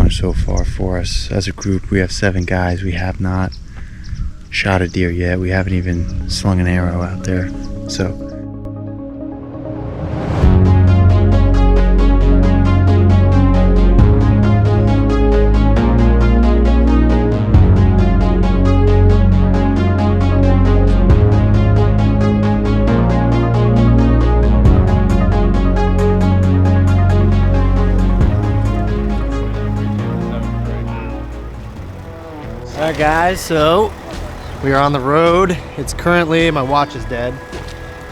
time so far for us. As a group, we have 7 guys. We have not shot a deer yet. We haven't even slung an arrow out there. So Alright guys, so we are on the road. It's currently, my watch is dead.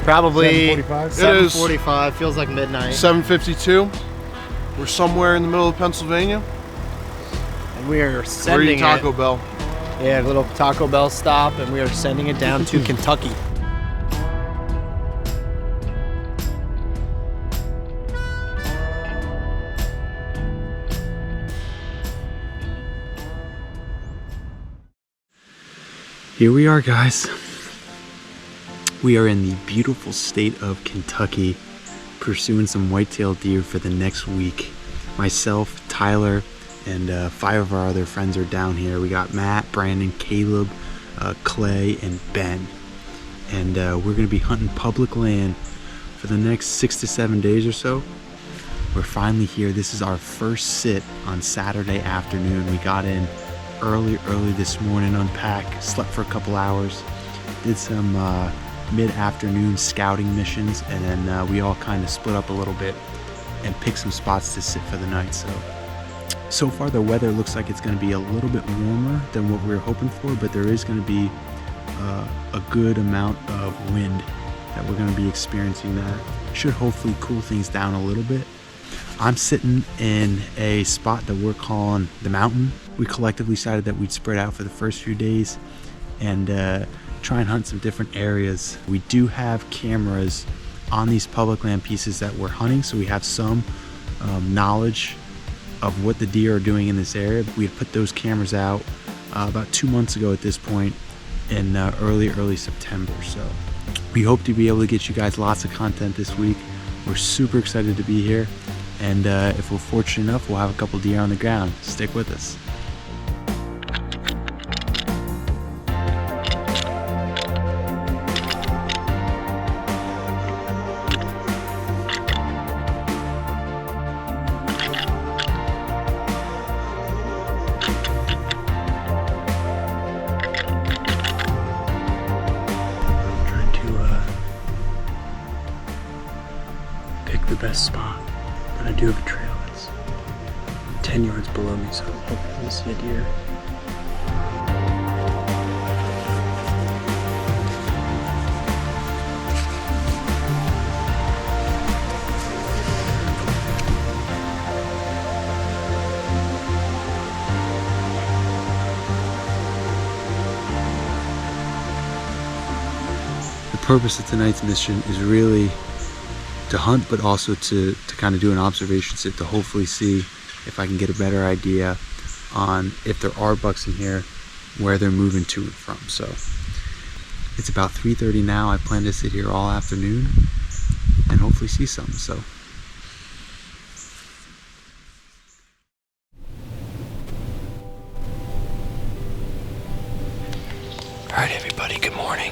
Probably 7:45, feels like midnight. 7:52. We're somewhere in the middle of Pennsylvania. And we are sending We're eating Taco Bell. Yeah, a little Taco Bell stop, and we are sending it down to Kentucky. here we are, guys. We are in the beautiful state of Kentucky, pursuing some whitetail deer for the next week. Myself, Tyler, and 5 of our other friends are down here. We got Matt, Brandon, Caleb, Clay, and Ben. And we're gonna be hunting public land for the next 6 to 7 days or so. We're finally here. This is our first sit on Saturday afternoon. We got in early this morning, unpacked, slept for a couple hours, did some mid-afternoon scouting missions, and then we all kind of split up a little bit and picked some spots to sit for the night. So far the weather looks like it's going to be a little bit warmer than what we were hoping for, but there is going to be a good amount of wind that we're going to be experiencing. That should hopefully cool things down a little bit. I'm sitting in a spot that we're calling the mountain. We collectively decided that we'd spread out for the first few days and try and hunt some different areas. We do have cameras on these public land pieces that we're hunting, so we have some knowledge of what the deer are doing in this area. We had put those cameras out about 2 months ago at this point in early September. So we hope to be able to get you guys lots of content this week. We're super excited to be here. And if we're fortunate enough, we'll have a couple deer on the ground. Stick with us. Trying to pick the best spot. I do have a trail that's 10 yards below me, so I'm hoping to see a deer. The purpose of tonight's mission is really to hunt, but also to kind of do an observation sit to hopefully see if I can get a better idea on if there are bucks in here, where they're moving to and from. So it's about 3:30 now. I plan to sit here all afternoon and hopefully see some. So all right, everybody, good morning.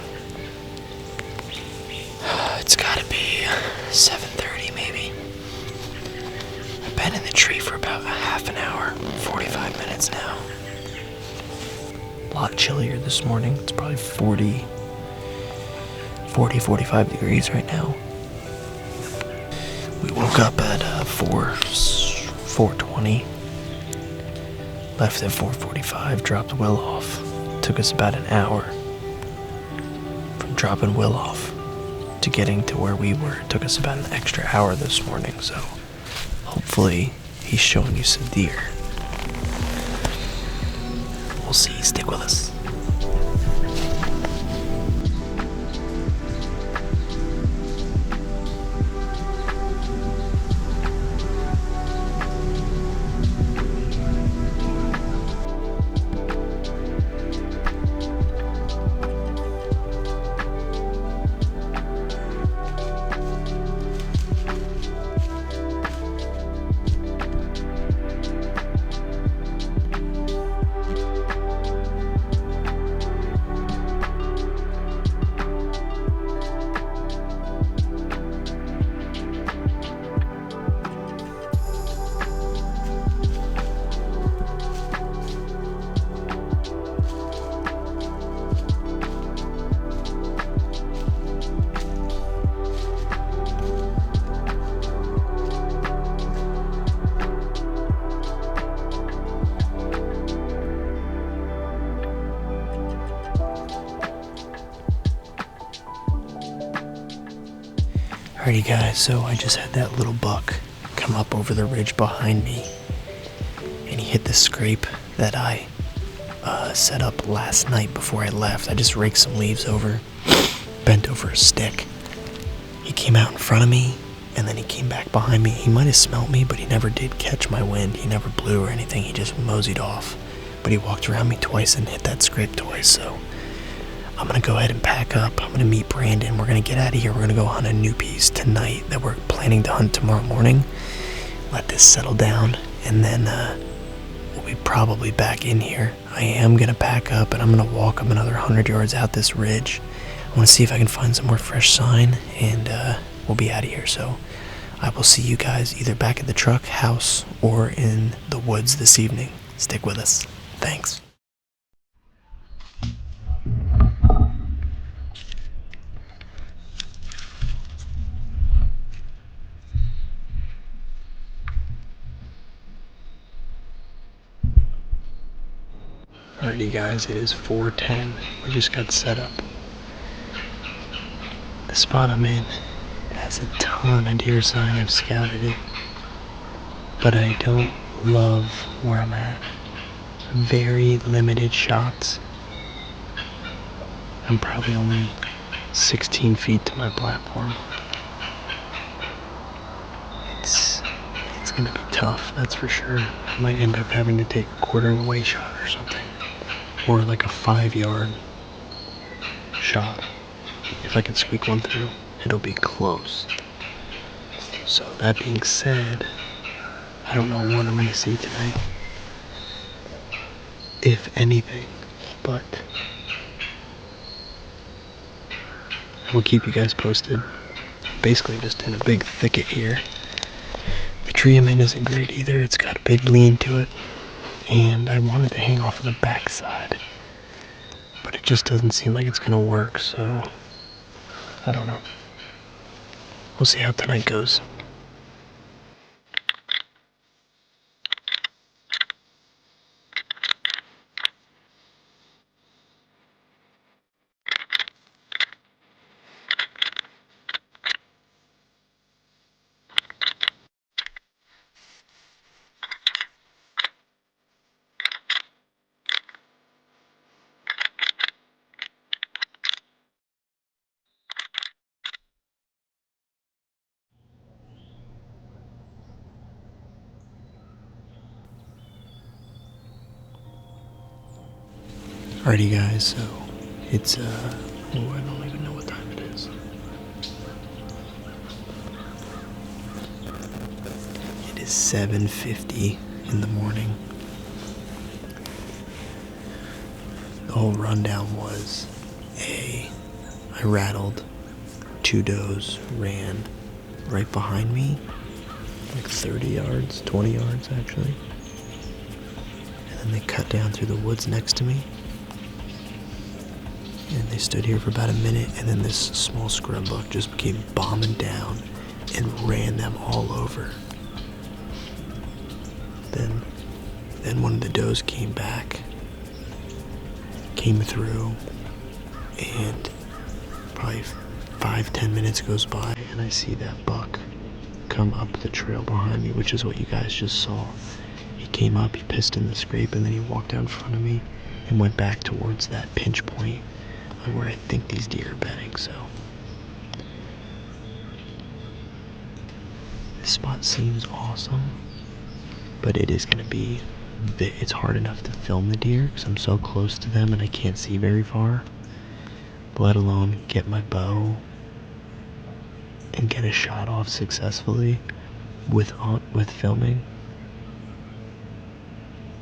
It's gotta be 7:30 maybe. I've been in the tree for about a half an hour, 45 minutes now. A lot chillier this morning. It's probably 45 degrees right now. We woke up at 4:20. Left at 4:45, dropped Will off. Took us about an hour from dropping Will off to getting to where we were. It took us about an extra hour this morning, so hopefully he's showing you some deer. We'll see. Stick with us. Alrighty guys, so I just had that little buck come up over the ridge behind me, and he hit the scrape that I set up last night before I left. I just raked some leaves over, bent over a stick. He came out in front of me, and then he came back behind me. He might have smelt me, but he never did catch my wind. He never blew or anything. He just moseyed off. But he walked around me twice and hit that scrape twice, so I'm going to go ahead and pack up. I'm going to meet Brandon. We're going to get out of here. We're going to go hunt a new piece tonight that we're planning to hunt tomorrow morning. Let this settle down, and then we'll be probably back in here. I am going to pack up, and I'm going to walk up another 100 yards out this ridge. I want to see if I can find some more fresh sign, and we'll be out of here. So I will see you guys either back at the truck, house, or in the woods this evening. Stick with us. Thanks. Alrighty guys, it is 4:10. We just got set up. The spot I'm in has a ton of deer sign. I've scouted it, but I don't love where I'm at. Very limited shots. I'm probably only 16 feet to my platform. It's gonna be tough, that's for sure. I might end up having to take a quartering away shot or something. Or like a 5-yard shot. If I can squeak one through, it'll be close. So that being said, I don't know what I'm gonna see tonight, if anything, but we'll keep you guys posted. Basically just in a big thicket here. The tree I'm in isn't great either. It's got a big lean to it, and I wanted to hang off of the backside, but it just doesn't seem like it's gonna work, so I don't know. We'll see how tonight goes. Alrighty guys, so it's I don't even know what time it is. It is 7:50 in the morning. The whole rundown was I rattled 2 does, ran right behind me, like 30 yards, 20 yards actually. And then they cut down through the woods next to me. And they stood here for about a minute, and then this small scrub buck just came bombing down and ran them all over. Then one of the does came back, came through, and probably 5-10 minutes goes by, and I see that buck come up the trail behind me, which is what you guys just saw. He came up, he pissed in the scrape, and then he walked out in front of me and went back towards that pinch point where I think these deer are bedding. So this spot seems awesome, but it is going to be, it's hard enough to film the deer because I'm so close to them and I can't see very far, let alone get my bow and get a shot off successfully with filming.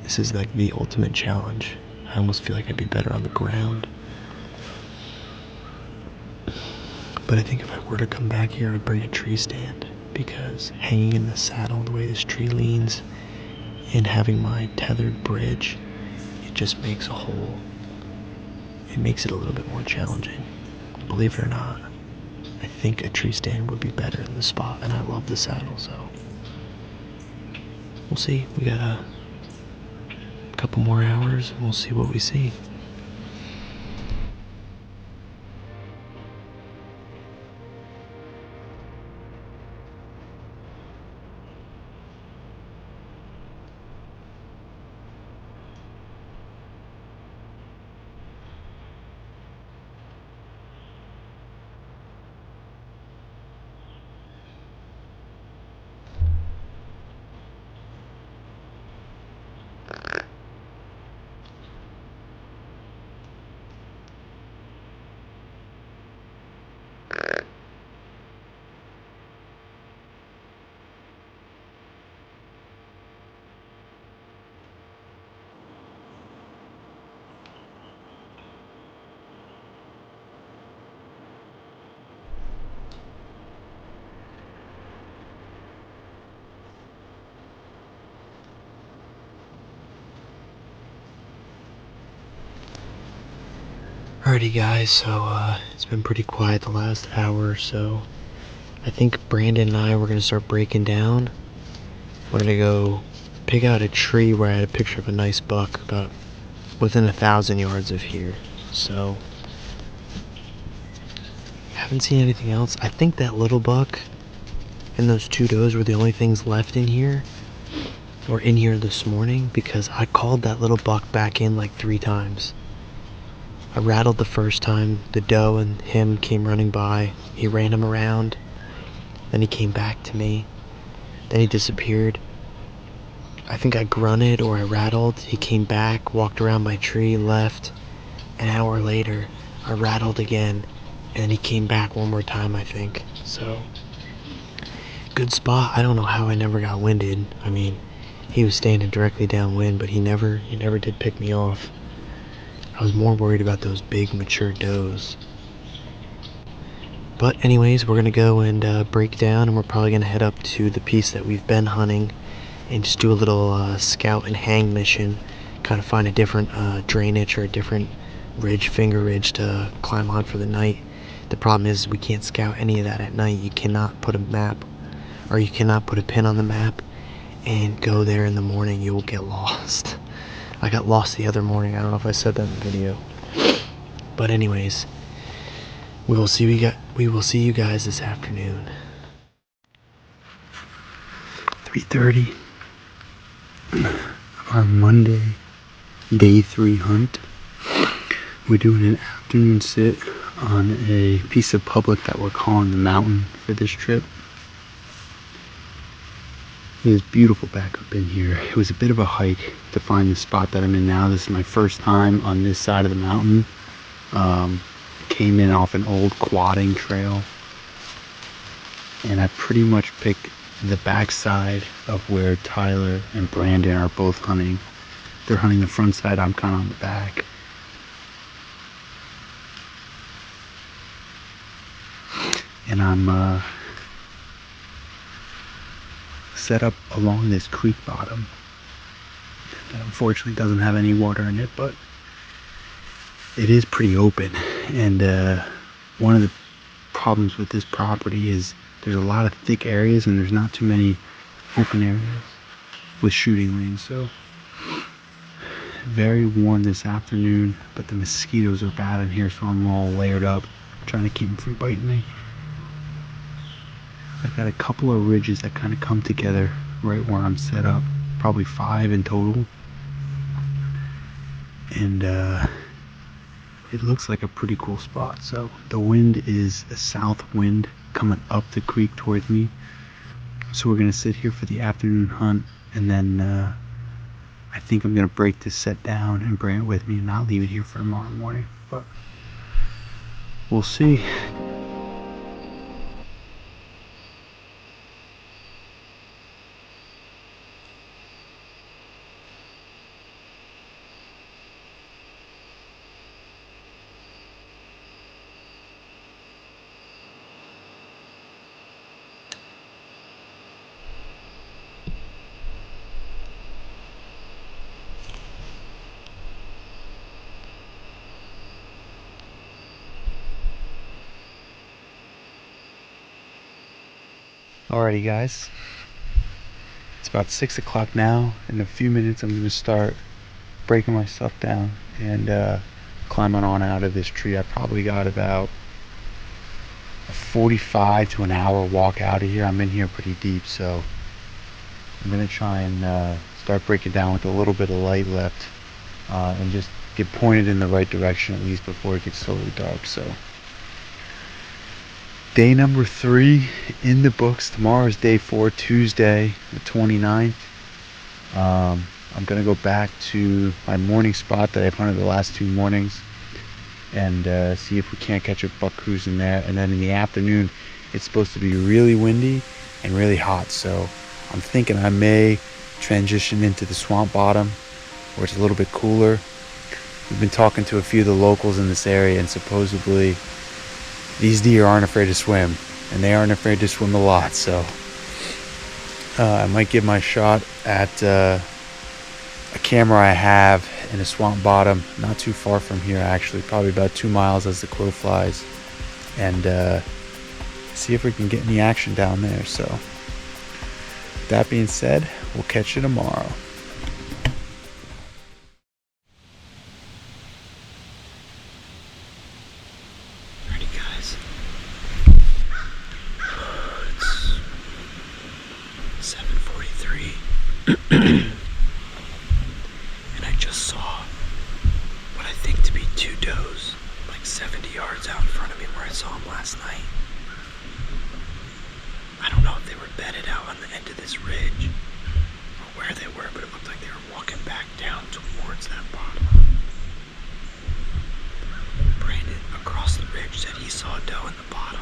This is like the ultimate challenge. I almost feel like I'd be better on the ground. But I think if I were to come back here, I'd bring a tree stand, because hanging in the saddle, the way this tree leans, and having my tethered bridge, it just makes it makes it a little bit more challenging. Believe it or not, I think a tree stand would be better in the spot, and I love the saddle, so we'll see. We got a couple more hours, and we'll see what we see. Alrighty guys, so it's been pretty quiet the last hour or so. I think Brandon and I were gonna start breaking down. We're gonna go pick out a tree where I had a picture of a nice buck about within 1,000 yards of here. So haven't seen anything else. I think that little buck and those two does were the only things left in here, or in here this morning, because I called that little buck back in like 3 times. I rattled the first time, the doe and him came running by. He ran him around, then he came back to me, then he disappeared. I think I grunted or I rattled. He came back, walked around my tree, left. An hour later, I rattled again, and he came back one more time, I think. So, good spot. I don't know how I never got winded. I mean, he was standing directly downwind, but he never did pick me off. I was more worried about those big mature does. But anyways, we're gonna go and break down, and we're probably gonna head up to the piece that we've been hunting and just do a little scout and hang mission, kind of find a different drainage or a different ridge, finger ridge to climb on for the night. The problem is we can't scout any of that at night. You cannot put a map, or you cannot put a pin on the map and go there in the morning. You will get lost. I got lost the other morning. I don't know if I said that in the video. But anyways, we will see you guys this afternoon. 3:30 our Monday day 3 hunt. We're doing an afternoon sit on a piece of public that we're calling the mountain for this trip. It is beautiful back up in here. It was a bit of a hike to find the spot that I'm in now. This is my first time on this side of the mountain. Came in off an old quadding trail, and I pretty much picked the backside of where Tyler and Brandon are both hunting. They're hunting the front side, I'm kind of on the back. And I'm set up along this creek bottom that unfortunately doesn't have any water in it, but it is pretty open. And one of the problems with this property is there's a lot of thick areas and there's not too many open areas with shooting lanes. So very warm this afternoon, but the mosquitoes are bad in here, so I'm all layered up trying to keep them from biting me. I've got a couple of ridges that kind of come together right where I'm set up, probably 5 in total, and it looks like a pretty cool spot. So the wind is a south wind coming up the creek towards me, so we're gonna sit here for the afternoon hunt, and then I think I'm gonna break this set down and bring it with me and not leave it here for tomorrow morning, but we'll see. Alrighty guys, it's about 6 o'clock now. In a few minutes I'm going to start breaking my stuff down and climbing on out of this tree. I probably got about a 45 to an hour walk out of here. I'm in here pretty deep, so I'm going to try and start breaking down with a little bit of light left and just get pointed in the right direction at least before it gets totally dark. So day number 3 in the books. Tomorrow is day 4, Tuesday the 29th. I'm gonna go back to my morning spot that I've hunted the last 2 mornings and see if we can't catch a buck cruising there. And then in the afternoon it's supposed to be really windy and really hot, so I'm thinking I may transition into the swamp bottom where it's a little bit cooler. We've been talking to a few of the locals in this area, and supposedly these deer aren't afraid to swim, and they aren't afraid to swim a lot. So I might give my shot at a camera I have in a swamp bottom, not too far from here actually, probably about 2 miles as the crow flies, and see if we can get any action down there. So that being said, we'll catch you tomorrow. Alrighty guys, it's 7:43 and I just saw what I think to be 2 does like 70 yards out in front of me where I saw them last night. I don't know if they were bedded out on the end of this ridge or where they were, but it looked like they were walking back down towards that bottom. Brandon across the ridge said he saw a doe in the bottom.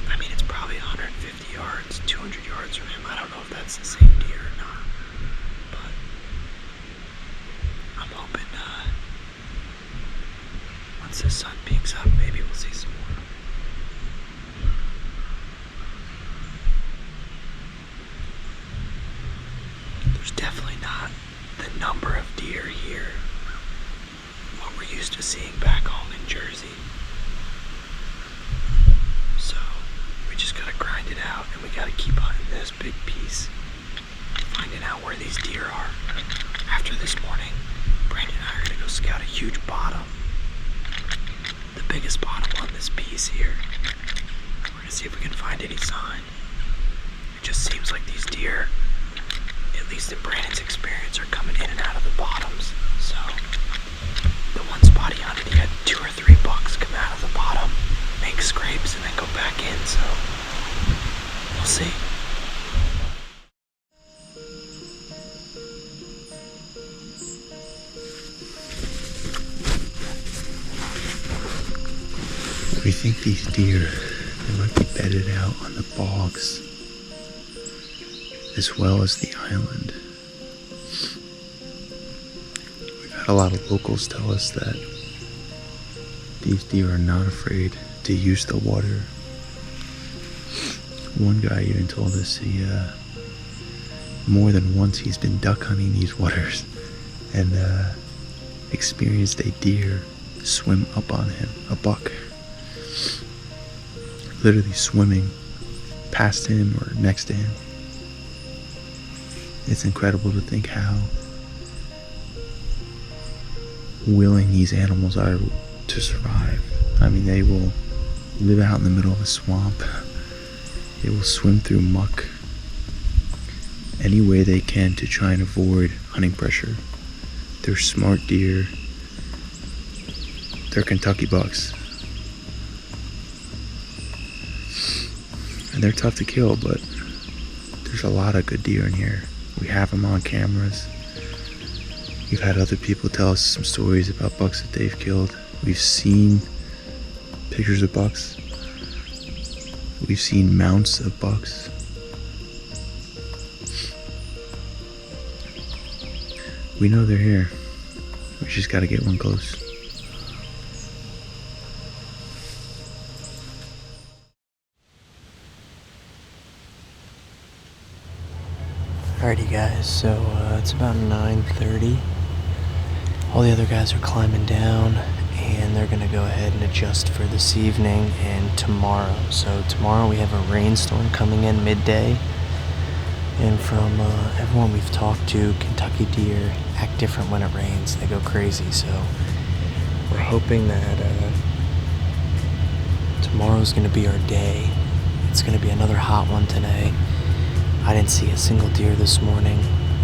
I mean, it's probably 150 yards, 200 yards from him. I don't know if that's the same deer or not, but I'm hoping once the sun peaks up, maybe we'll see some more. There's definitely not the number of deer here what we're used to seeing back home in Jersey. So we just gotta grind it out, and we gotta keep hunting this big piece, finding out where these deer are. After this morning, Brandon and I are gonna go scout a huge bottom, the biggest bottom on this piece here. We're gonna see if we can find any sign. It just seems like these deer, at least in Brandon's experience, are coming in and out of the bottoms. So the one spot he hunted, he had 2 or 3 bucks come out of the bottom, make scrapes, and then go back in. So we'll see. We think these deer, they might be bedded out on the bogs as well as the island. We've had a lot of locals tell us that these deer are not afraid to use the water. One guy even told us he more than once he's been duck hunting these waters and experienced a deer swim up on him, a buck, literally swimming past him or next to him. It's incredible to think how willing these animals are to survive. I mean, they will live out in the middle of a swamp. They will swim through muck any way they can to try and avoid hunting pressure. They're smart deer. They're Kentucky bucks. And they're tough to kill, but there's a lot of good deer in here. We have them on cameras. We've had other people tell us some stories about bucks that they've killed. We've seen pictures of bucks. We've seen mounts of bucks. We know they're here. We just gotta get one close. Alrighty guys, so it's about 9:30. All the other guys are climbing down, and they're gonna go ahead and adjust for this evening and tomorrow. So tomorrow we have a rainstorm coming in midday, and from everyone we've talked to, Kentucky deer act different when it rains. They go crazy, so we're hoping that tomorrow's gonna be our day. It's gonna be another hot one today. I didn't see a single deer this morning.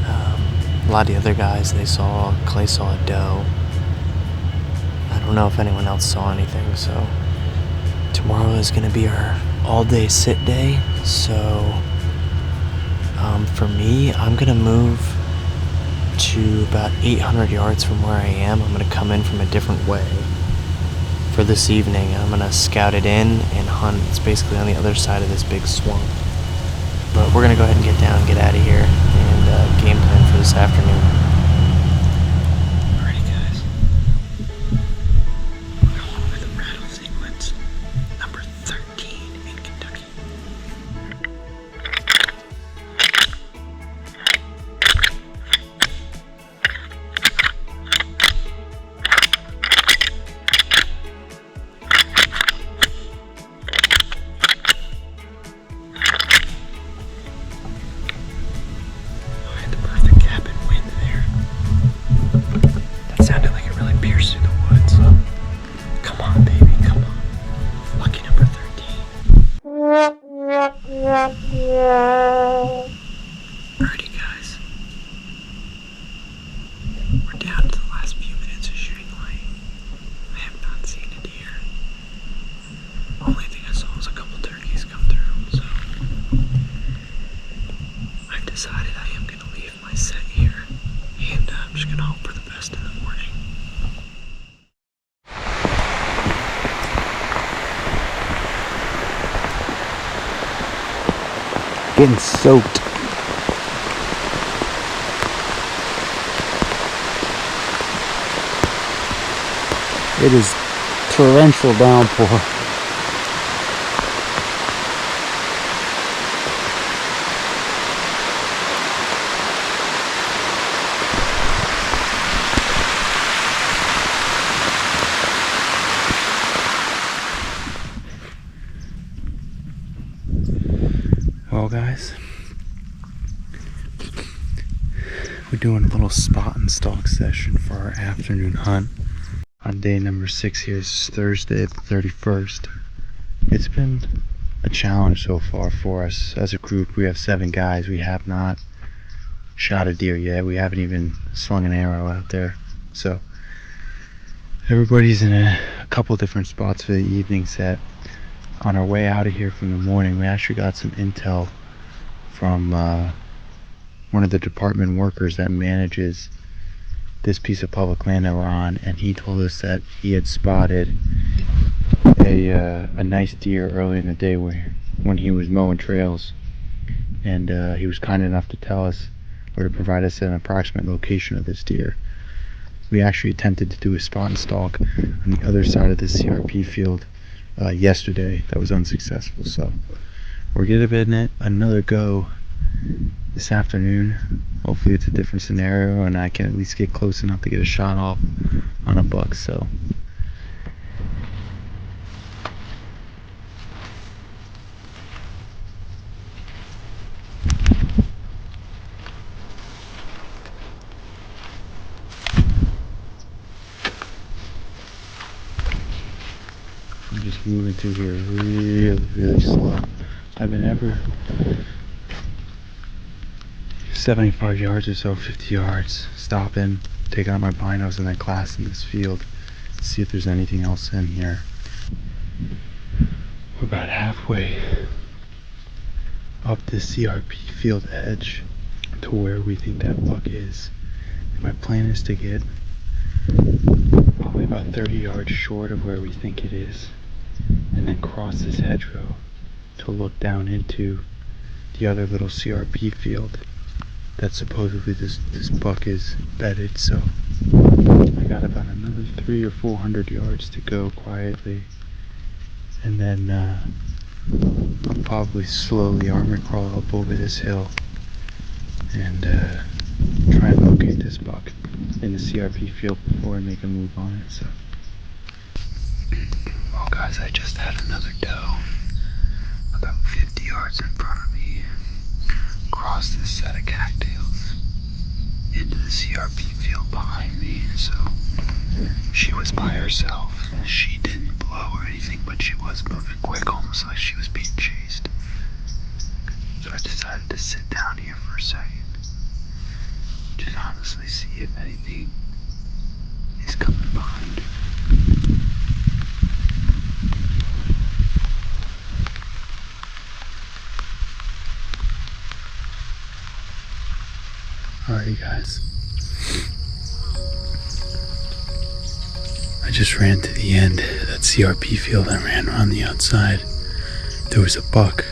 A lot of the other guys, Clay saw a doe. I don't know if anyone else saw anything, so tomorrow is gonna be our all-day sit day. So for me, I'm gonna move to about 800 yards from where I am. I'm gonna come in from a different way for this evening. I'm gonna scout it in and hunt. It's basically on the other side of this big swamp. But we're gonna go ahead and get down, get out of here, and game plan for this afternoon. Alrighty guys, we're going over the rattle sequence number 13 in Kentucky. Alrighty guys, we're down to the last few minutes of shooting light. I have not seen a deer. Only thing I saw was a couple turkeys come through, so I've decided I am going to leave my set here, and I'm just going to hope for the best in the morning. Getting soaked. It is torrential downpour. Well guys, we're doing a little spot and stalk session for our afternoon hunt on day number 6 here. This is Thursday the 31st. It's been a challenge so far for us as a group. We have 7 guys. We have not shot a deer yet. We haven't even slung an arrow out there. So everybody's in a couple different spots for the evening set. On our way out of here from the morning, we actually got some intel from one of the department workers that manages this piece of public land that we're on, and he told us that he had spotted a nice deer early in the day when he was mowing trails, and he was kind enough to tell us, or to provide us an approximate location of this deer. We actually attempted to do a spot and stalk on the other side of the CRP field yesterday. That was unsuccessful, so we're giving it another go this afternoon. Hopefully it's a different scenario and I can at least get close enough to get a shot off on a buck. So I'm just moving through here really slow. I've been ever 75 yards or so, 50 yards, stopping, taking out my binos, and then glassing this field, see if there's anything else in here. We're about halfway up this CRP field edge to where we think that buck is. And my plan is to get probably about 30 yards short of where we think it is, and then cross this hedgerow to look down into the other little CRP field that supposedly this buck is bedded. So I got about another 300 or 400 yards to go quietly, and then I'll probably slowly armor crawl up over this hill and try and locate this buck in the CRP field before I make a move on it. So, well guys, I just had another doe about 50 yards in front of me cross this set of cattails into the CRP field behind me. So she was by herself. She didn't blow or anything, but she was moving quick, almost like she was being chased. So I decided to sit down here for a second, just honestly see if anything is coming behind her. Alrighty guys, I just ran to the end of that CRP field and ran around the outside. There was a buck,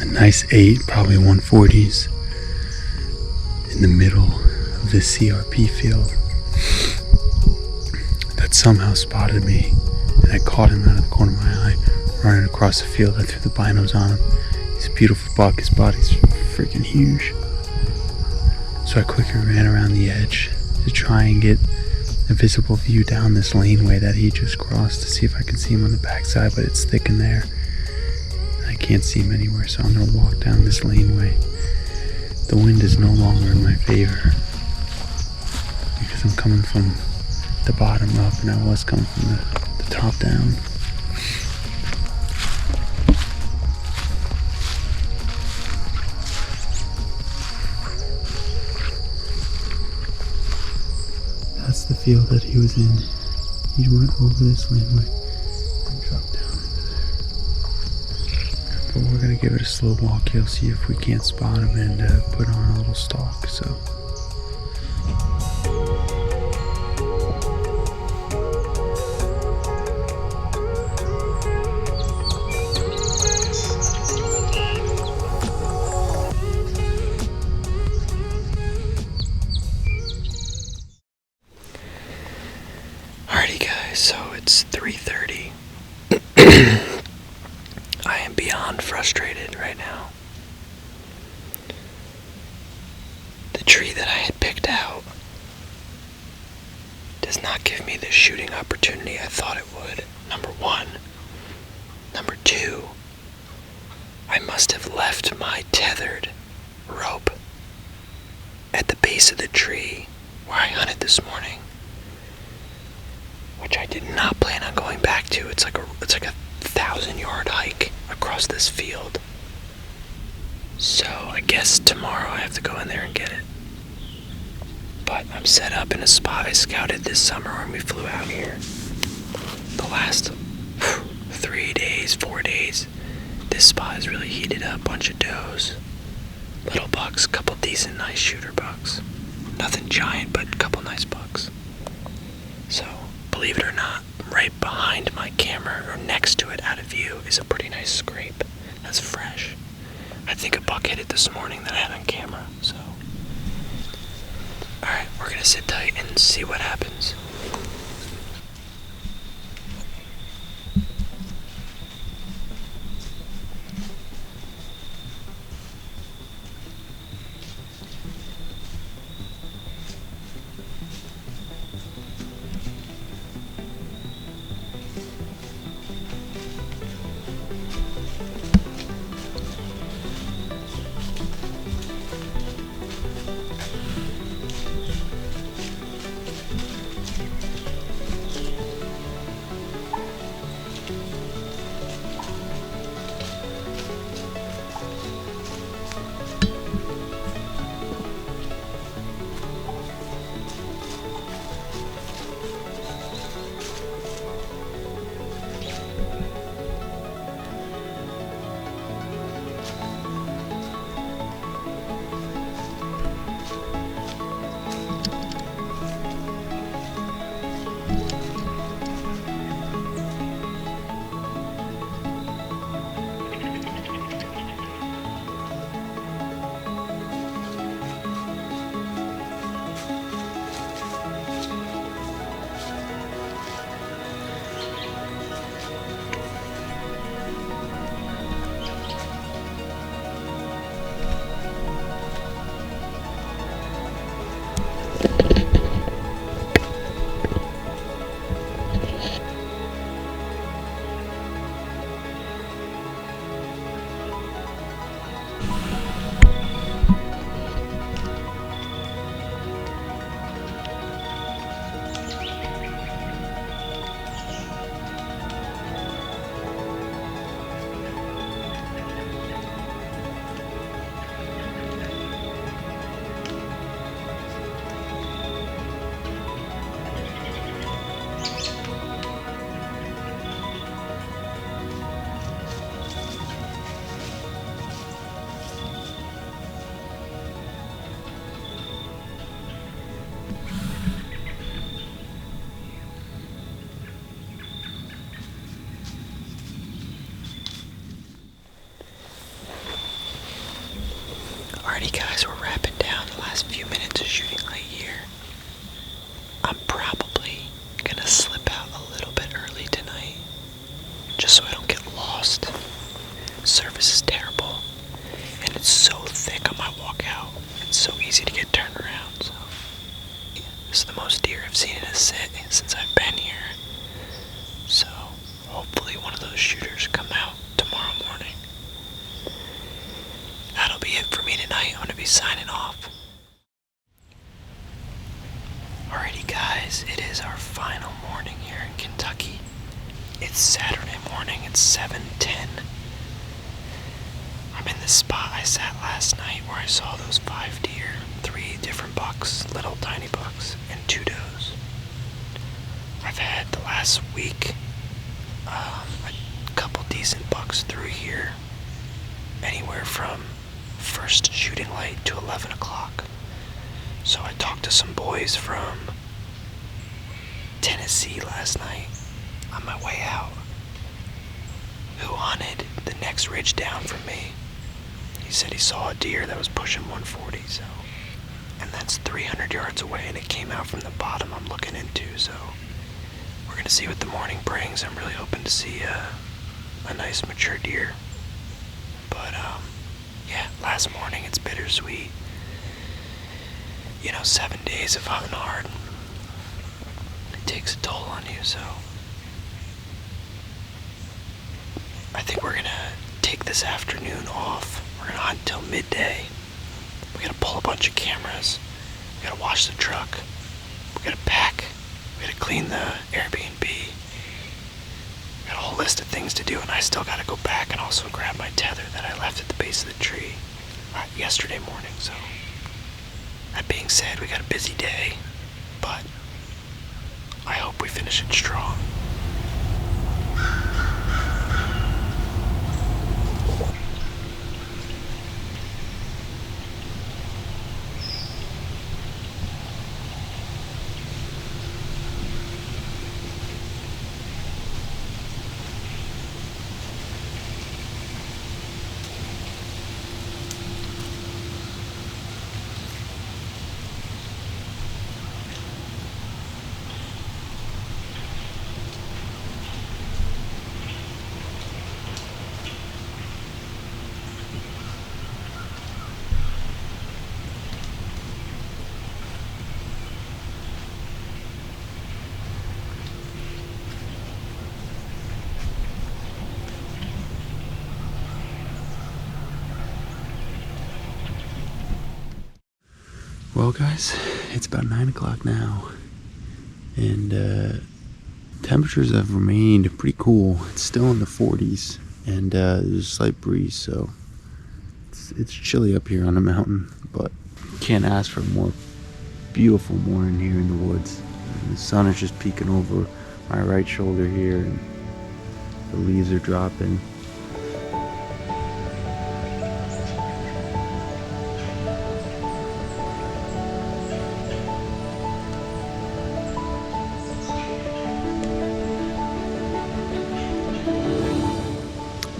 a nice 8, probably 140s, in the middle of this CRP field that somehow spotted me, and I caught him out of the corner of my eye running across the field. I threw the binos on him. He's a beautiful buck. His body's freaking huge. So I quickly ran around the edge to try and get a visible view down this laneway that he just crossed to see if I can see him on the backside, but it's thick in there. I can't see him anywhere, so I'm going to walk down this laneway. The wind is no longer in my favor because I'm coming from the bottom up and I was coming from the top down. the field that he was in. He went over this landway and dropped down into there. But we're gonna give it a slow walk here, see if we can't spot him and put on a little stalk. So. Alrighty guys, so it's 3:30. I am beyond frustrated right now. The tree that I had picked out does not give me the shooting opportunity I thought it would, number one. Number two, I must have left my tethered rope at the base of the tree where I hunted this morning, which I did not plan on going back to. It's like a 1,000-yard hike across this field. So I guess tomorrow I have to go in there and get it. But I'm set up in a spot I scouted this summer when we flew out here. The last 3 days, 4 days, this spot is really heated up. Bunch of does, little bucks, couple decent nice shooter bucks. Nothing giant, but a couple nice bucks. So, believe it or not, right behind my camera, or next to it out of view, is a pretty nice scrape. That's fresh. I think a buck hit it this morning that I had on camera, so. Alright, we're gonna sit tight and see what happens. Alrighty guys, we're wrapping down the last few minutes of shooting right here. I'm probably gonna slip out a little bit early tonight, just so I don't get lost. Service is terrible, and it's so thick on my walkout. It's so easy to get turned around, so yeah, this is the most deer I've seen in a sit since I've been here. So hopefully one of those shooters come out tomorrow morning. That'll be it for me tonight. I'm gonna be signing off. Alrighty guys, it is our final morning here in Kentucky. It's Saturday morning, it's 7:10. I'm in the spot I sat last night where I saw those 5 deer, 3 different bucks, little tiny bucks, and 2 does. had the last week a couple decent bucks through here, anywhere from first shooting light to 11 o'clock. So I talked to some boys from Tennessee last night on my way out, who hunted the next ridge down from me. He said he saw a deer that was pushing 140, so, and that's 300 yards away, and it came out from the bottom I'm looking into, so we're gonna see what the morning brings. I'm really hoping to see a nice mature deer. But yeah, last morning it's bittersweet. 7 days of hunting hard, it takes a toll on you, so I think we're gonna take this afternoon off. We're gonna hunt till midday. We gotta pull a bunch of cameras. We gotta wash the truck. We gotta pack. We gotta clean the Airbnb. We got a whole list of things to do, and I still gotta go back and also grab my tether that I left at the base of the tree yesterday morning. So that being said, we got a busy day, but I hope we finish it strong. Well, guys, it's about 9 o'clock now, and temperatures have remained pretty cool. It's still in the 40s, and there's a slight breeze, so it's chilly up here on the mountain, but can't ask for a more beautiful morning here in the woods. And the sun is just peeking over my right shoulder here, and the leaves are dropping.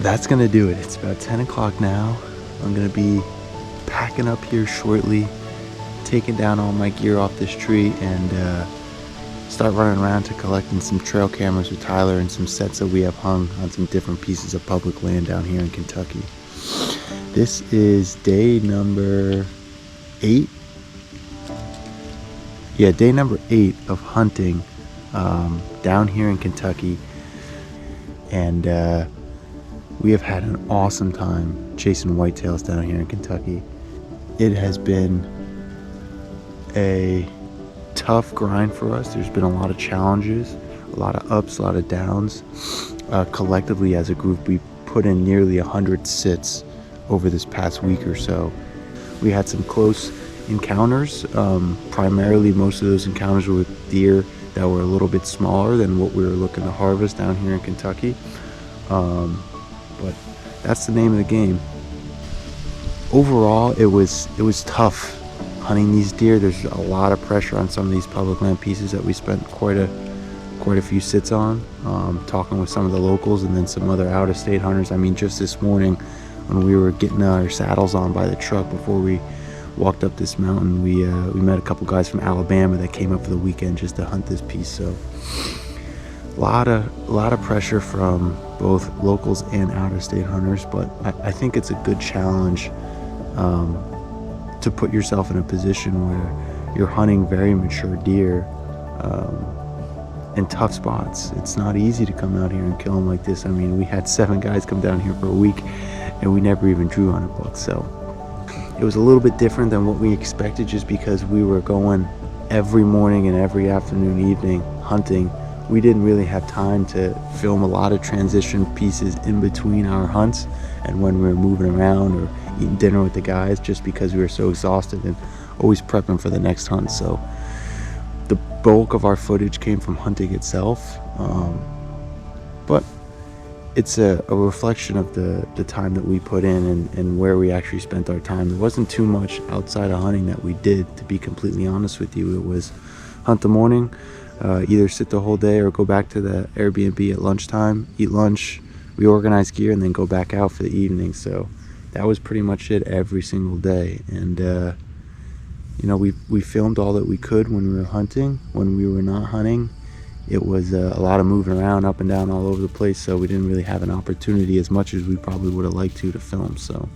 That's gonna do it. It's about 10 o'clock now. I'm gonna be packing up here shortly, taking down all my gear off this tree, and start running around to collecting some trail cameras with Tyler and some sets that we have hung on some different pieces of public land down here in Kentucky. This is day number 8. Yeah, day number 8 of hunting down here in Kentucky, and we have had an awesome time chasing whitetails down here in Kentucky. It has been a tough grind for us. There's been a lot of challenges, a lot of ups, a lot of downs. Collectively as a group, we put in nearly 100 sits over this past week or so. We had some close encounters. Primarily, most of those encounters were with deer that were a little bit smaller than what we were looking to harvest down here in Kentucky. But that's the name of the game. Overall, it was tough hunting these deer. There's a lot of pressure on some of these public land pieces that we spent quite a few sits on, talking with some of the locals and then some other out-of-state hunters. I mean, just this morning when we were getting our saddles on by the truck before we walked up this mountain, we met a couple guys from Alabama that came up for the weekend just to hunt this piece. So a lot of pressure from both locals and out-of-state hunters, but I think it's a good challenge to put yourself in a position where you're hunting very mature deer in tough spots. It's not easy to come out here and kill them like this. I mean, we had 7 guys come down here for a week and we never even drew on a buck, so it was a little bit different than what we expected, just because we were going every morning and every afternoon, evening hunting. We didn't really have time to film a lot of transition pieces in between our hunts and when we were moving around or eating dinner with the guys, just because we were so exhausted and always prepping for the next hunt. So the bulk of our footage came from hunting itself, but it's a reflection of the time that we put in and where we actually spent our time. There wasn't too much outside of hunting that we did, to be completely honest with you. It was hunt the morning, either sit the whole day or go back to the Airbnb at lunchtime, eat lunch, reorganize gear, and then go back out for the evening. So that was pretty much it every single day. And you know, we filmed all that we could when we were hunting. When we were not hunting, it was a lot of moving around up and down all over the place, so we didn't really have an opportunity as much as we probably would have liked to film. So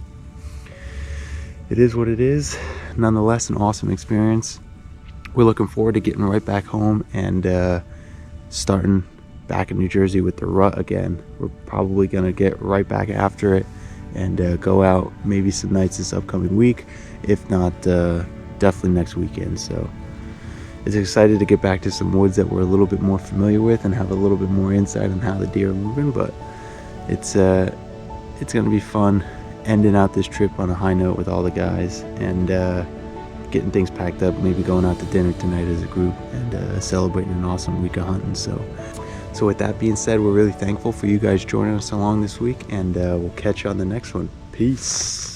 it is what it is. Nonetheless, an awesome experience. We're looking forward to getting right back home and starting back in New Jersey with the rut again. We're probably gonna get right back after it and go out maybe some nights this upcoming week, if not definitely next weekend. So it's excited to get back to some woods that we're a little bit more familiar with and have a little bit more insight on how the deer are moving. But it's gonna be fun ending out this trip on a high note with all the guys and getting things packed up, maybe going out to dinner tonight as a group and celebrating an awesome week of hunting. So with that being said, we're really thankful for you guys joining us along this week, and we'll catch you on the next one. Peace.